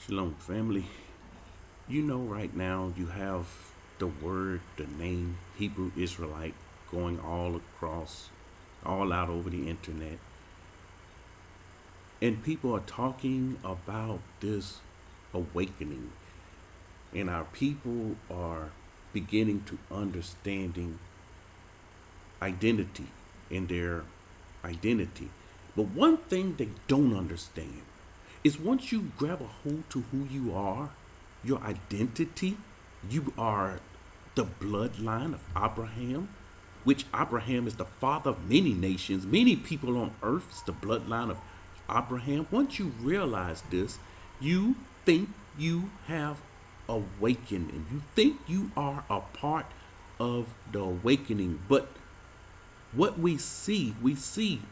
Shalom, family. You know, right now you have the word, the name Hebrew Israelite going all across, all out over the internet. And people are talking about this awakening. And our people are beginning to understanding identity in their identity. But one thing they don't understand is once you grab a hold to who you are, your identity, you are the bloodline of Abraham, which Abraham is the father of many nations. Many people on earth is the bloodline of Abraham. Once you realize this, you think you have awakened and you think you are a part of the awakening. But what we see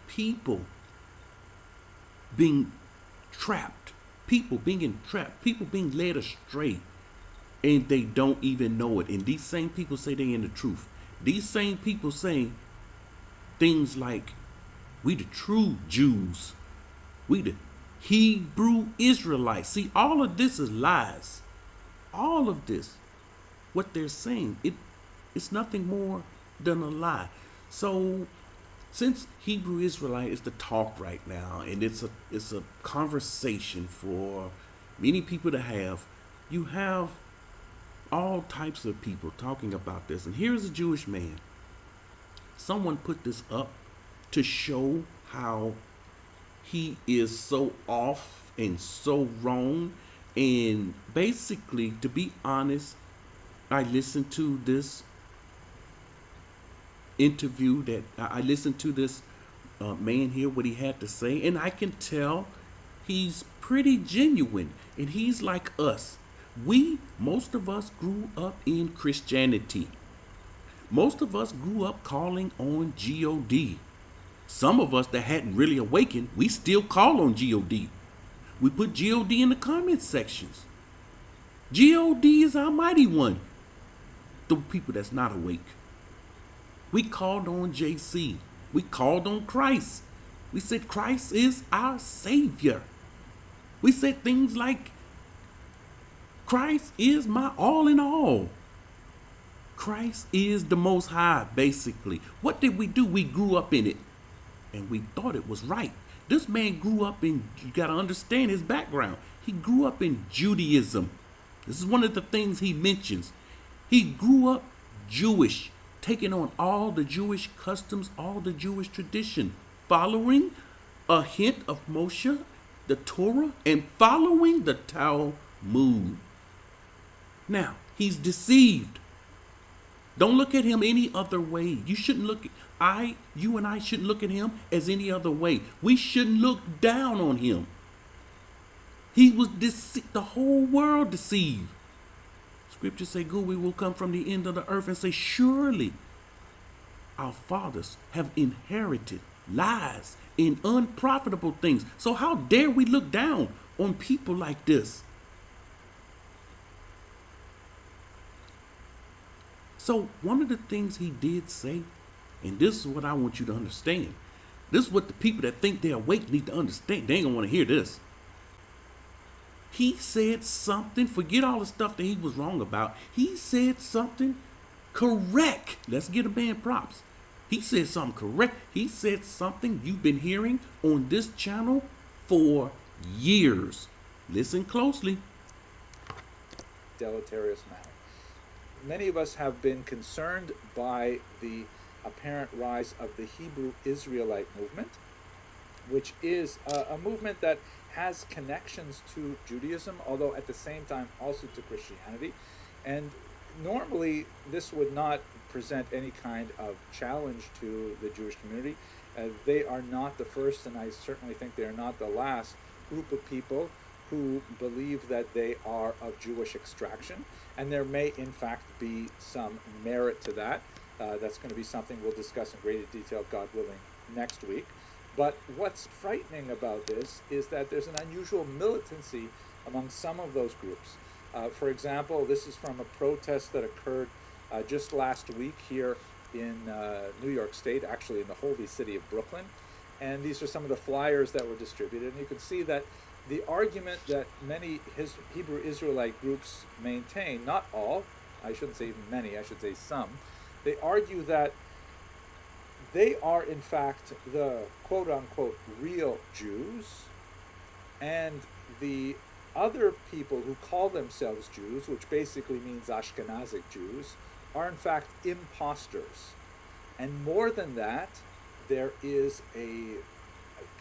people being trapped, people being entrapped, people being led astray, and they don't even know it. And these same people say they in the truth. These same people saying things like, we the true Jews, we the Hebrew Israelites. See, all of this is lies. All of this, what they're saying, it's nothing more than a lie. So since Hebrew Israelite is the talk right now, and it's a conversation for many people to have, you have all types of people talking about this. And here's a Jewish man. Someone put this up to show how he is so off and so wrong. And basically, to be honest, I listened to this interview that I listened to this man here, what he had to say, and I can tell he's pretty genuine. And he's like us. Most of us grew up in Christianity. Most of us grew up calling on God. Some of us that hadn't really awakened, we still call on God. We put God in the comment sections. God is our mighty one. The people that's not awake. We called on JC. We called on Christ. We said Christ is our Savior. We said things like, Christ is my all in all. Christ is the Most High, basically. What did we do? We grew up in it. And we thought it was right. This man grew up in, you got to understand his background. He grew up in Judaism. This is one of the things he mentions. He grew up Jewish, taking on all the Jewish customs, all the Jewish tradition, following a hint of Moshe, the Torah, and following the Talmud. Now, he's deceived. Don't look at him any other way. You shouldn't look at, you and I shouldn't look at him as any other way. We shouldn't look down on him. He was deceived, the whole world deceived. Scriptures say, good, we will come from the end of the earth, and say, surely our fathers have inherited lies and unprofitable things. So how dare we look down on people like this? So one of the things he did say, and this is what I want you to understand. This is what the people that think they're awake need to understand. They ain't gonna want to hear this. He said something, forget all the stuff that he was wrong about. He said something correct. Let's give a man props. He said something correct. He said something you've been hearing on this channel for years. Listen closely. Deleterious manner. Many of us have been concerned by the apparent rise of the Hebrew Israelite movement, which is a movement that has connections to Judaism, although at the same time also to Christianity. And normally this would not present any kind of challenge to the Jewish community. They are not the first, and I certainly think they are not the last group of people who believe that they are of Jewish extraction, and there may in fact be some merit to that. That's going to be something we'll discuss in greater detail, God willing, next week. But what's frightening about this is that there's an unusual militancy among some of those groups. For example, this is from a protest that occurred just last week here in New York State, actually in the holy city of Brooklyn. And these are some of the flyers that were distributed. And you can see that the argument that many Hebrew Israelite groups maintain, not all, I shouldn't say many, I should say some, they argue that they are in fact the quote unquote real Jews, and the other people who call themselves Jews, which basically means Ashkenazic Jews, are in fact imposters. And more than that, there is a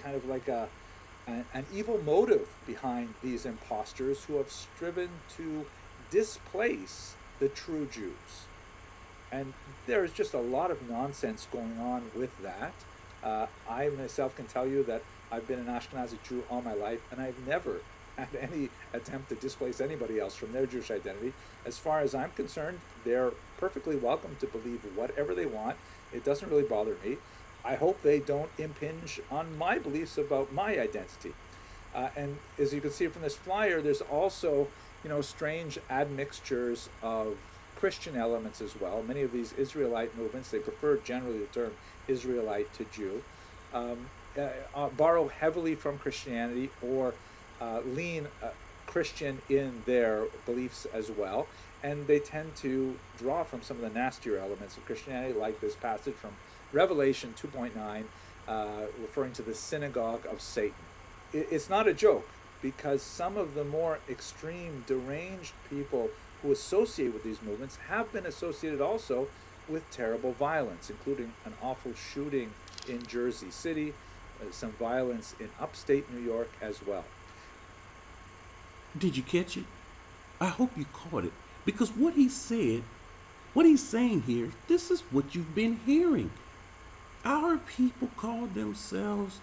kind of like an evil motive behind these imposters who have striven to displace the true Jews. And there is just a lot of nonsense going on with that. I myself can tell you that I've been an Ashkenazi Jew all my life, and I've never had any attempt to displace anybody else from their Jewish identity. As far as I'm concerned, they're perfectly welcome to believe whatever they want. It doesn't really bother me. I hope they don't impinge on my beliefs about my identity. And as you can see from this flyer, there's also, strange admixtures of Christian elements as well. Many of these Israelite movements, they prefer generally the term Israelite to Jew, borrow heavily from Christianity or lean Christian in their beliefs as well. And they tend to draw from some of the nastier elements of Christianity, like this passage from Revelation 2.9, referring to the synagogue of Satan. It's not a joke, because some of the more extreme, deranged people who associate with these movements have been associated also with terrible violence, including an awful shooting in Jersey City, some violence in upstate New York as well. Did you catch it? I hope you caught it. Because what he said, what he's saying here, this is what you've been hearing. Our people call themselves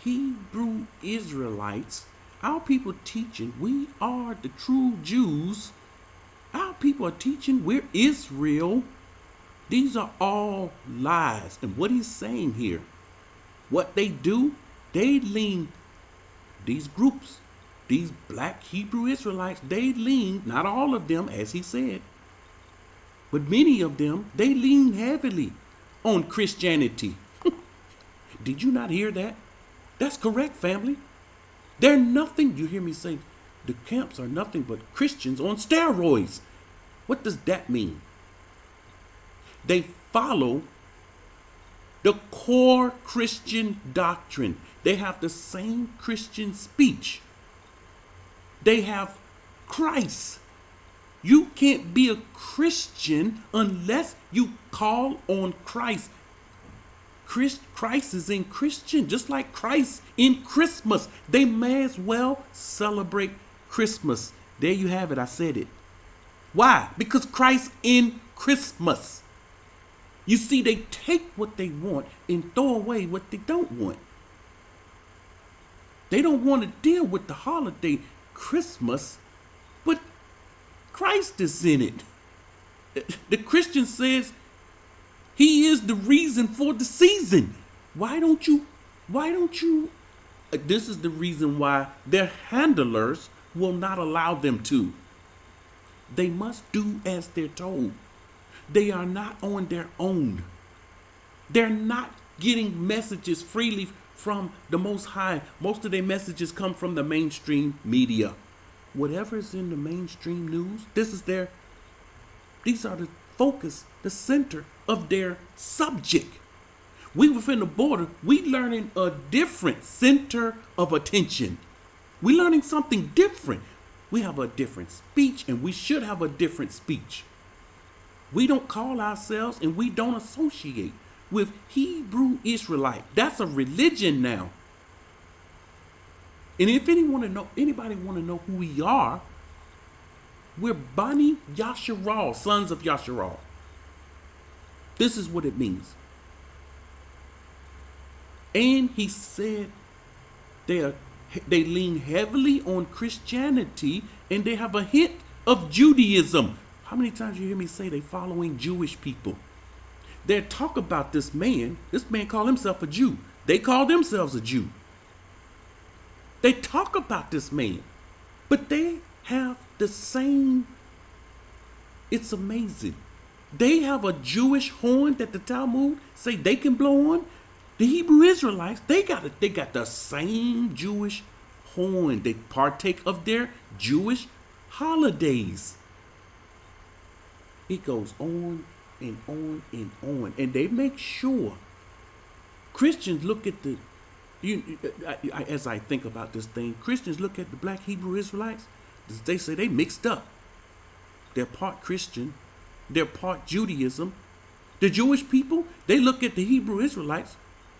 Hebrew Israelites. Our people teaching we are the true Jews. Our people are teaching we're Israel. These are all lies. And what he's saying here, what they do, they lean, these groups, these Black Hebrew Israelites, they lean, not all of them, as he said, but many of them, they lean heavily on Christianity. Did you not hear that? That's correct, family. They're nothing, you hear me say, the camps are nothing but Christians on steroids. What does that mean? They follow the core Christian doctrine. They have the same Christian speech. They have Christ. You can't be a Christian unless you call on Christ. Christ is in Christian, just like Christ in Christmas. They may as well celebrate Christmas. There you have it. I said it. Why? Because Christ in Christmas. You see, they take what they want and throw away what they don't want. They don't want to deal with the holiday Christmas, but Christ is in it. The Christian says he is the reason for the season. Why don't you, this is the reason why their handlers will not allow them to. They must do as they're told. They are not on their own. They're not getting messages freely from the Most High. Most of their messages come from the mainstream media. Whatever is in the mainstream news, these are the focus, the center of their subject. We within the border, we learning a different center of attention. We learning something different. We have a different speech, and we should have a different speech. We don't call ourselves and we don't associate with Hebrew Israelite. That's a religion now. And if anybody want to know who we are, we're Bani Yashar'al, sons of Yashar'al. This is what it means. And he said they lean heavily on Christianity, and they have a hint of Judaism. How many times you hear me say they following Jewish people? They talk about this man. This man called himself a Jew. They call themselves a Jew. They talk about this man, but they have the same. It's amazing. They have a Jewish horn that the Talmud say they can blow on. The Hebrew Israelites, they got the same Jewish horn. They partake of their Jewish holidays. It goes on and on and on. And they make sure Christians look at the, as I think about this thing, Christians look at the Black Hebrew Israelites, they say they mixed up. They're part Christian, they're part Judaism. The Jewish people, they look at the Hebrew Israelites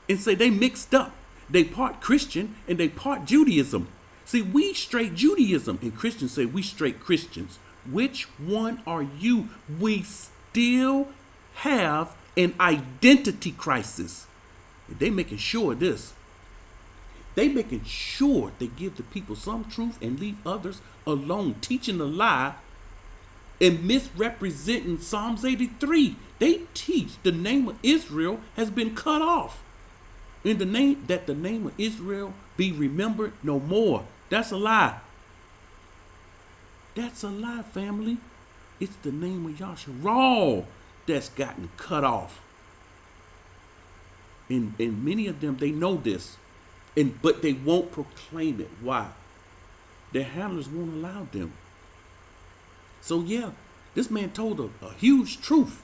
and say they mixed up. They part Christian and they part Judaism. See, we straight Judaism, and Christians say we straight Christians. Which one are you? We still have an identity crisis. And they making sure of this. They making sure they give the people some truth and leave others alone, teaching a lie and misrepresenting Psalms 83. They teach the name of Israel has been cut off. In the name that the name of Israel be remembered no more. That's a lie. That's a lie, family. It's the name of Yashar'al that's gotten cut off. And many of them, they know this. But they won't proclaim it. Why? Their handlers won't allow them. So yeah, this man told a huge truth.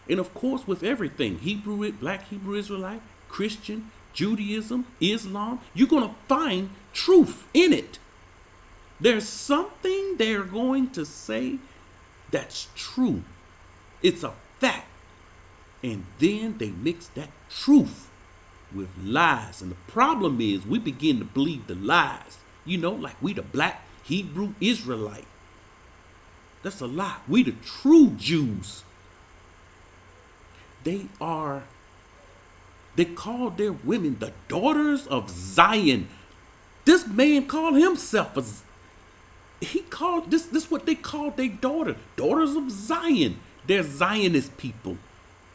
And of course, with everything, Black Hebrew Israelite, Christian, Judaism, Islam, you're going to find truth in it. There's something they're going to say that's true. It's a fact. And then they mix that truth with lies. And the problem is we begin to believe the lies. Like we the Black Hebrew Israelite. That's a lie. We the true Jews. They call their women the daughters of Zion. This man called himself this what they called their daughters of Zion. They're Zionist people.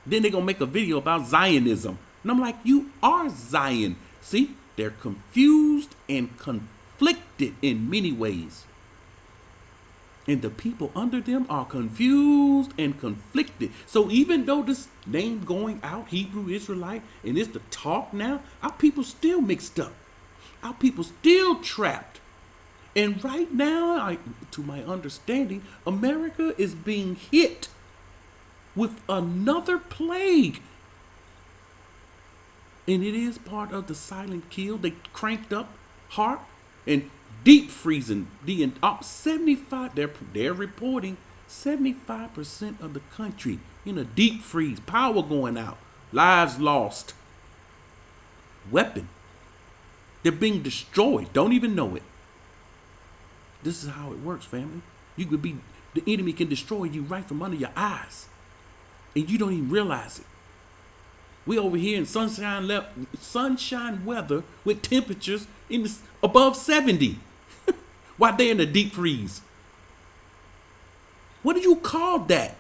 Then they're gonna make a video about Zionism. And I'm like, you are Zion. See, they're confused and conflicted in many ways. And the people under them are confused and conflicted. So even though this name going out, Hebrew Israelite, and it's the talk now, our people still mixed up. Our people still trapped. And right now, to my understanding, America is being hit with another plague. And it is part of the silent kill. They cranked up HARP and deep freezing the 75. They're reporting 75% of the country in a deep freeze. Power going out. Lives lost. Weapon. They're being destroyed. Don't even know it. This is how it works, family. The enemy can destroy you right from under your eyes. And you don't even realize it. We over here in sunshine weather with temperatures above 70. While they're in a deep freeze. What do you call that?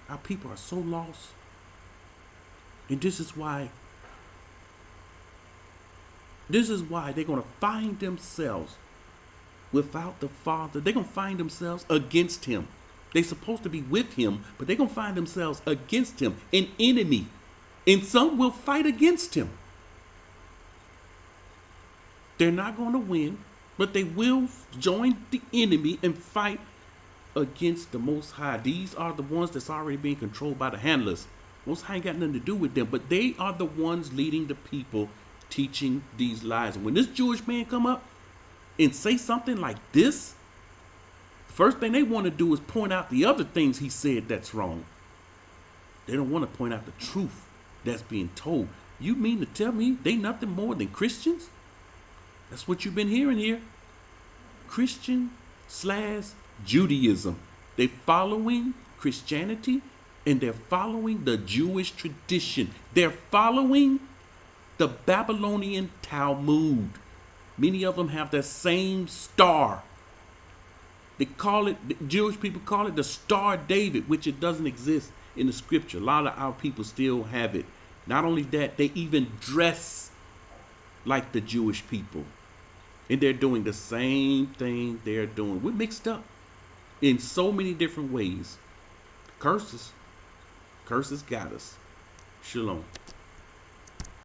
Our people are so lost. And this is why they're going to find themselves without the Father. They're going to find themselves against him. They're supposed to be with him, but they're going to find themselves against him, an enemy. And some will fight against him. They're not going to win, but they will join the enemy and fight against the Most High. These are the ones that's already being controlled by the handlers. Most High ain't got nothing to do with them, but they are the ones leading the people, teaching these lies. And when this Jewish man come up and say something like this, the first thing they want to do is point out the other things he said that's wrong. They don't want to point out the truth that's being told. You mean to tell me they nothing more than Christians? That's what you've been hearing here. Christian/Judaism. They're following Christianity and they're following the Jewish tradition. They're following the Babylonian Talmud. Many of them have the same star. The Jewish people call it the Star of David, which it doesn't exist in the scripture. A lot of our people still have it. Not only that, they even dress like the Jewish people. And they're doing the same thing they're doing. We're mixed up in so many different ways. Curses. Curses got us. Shalom.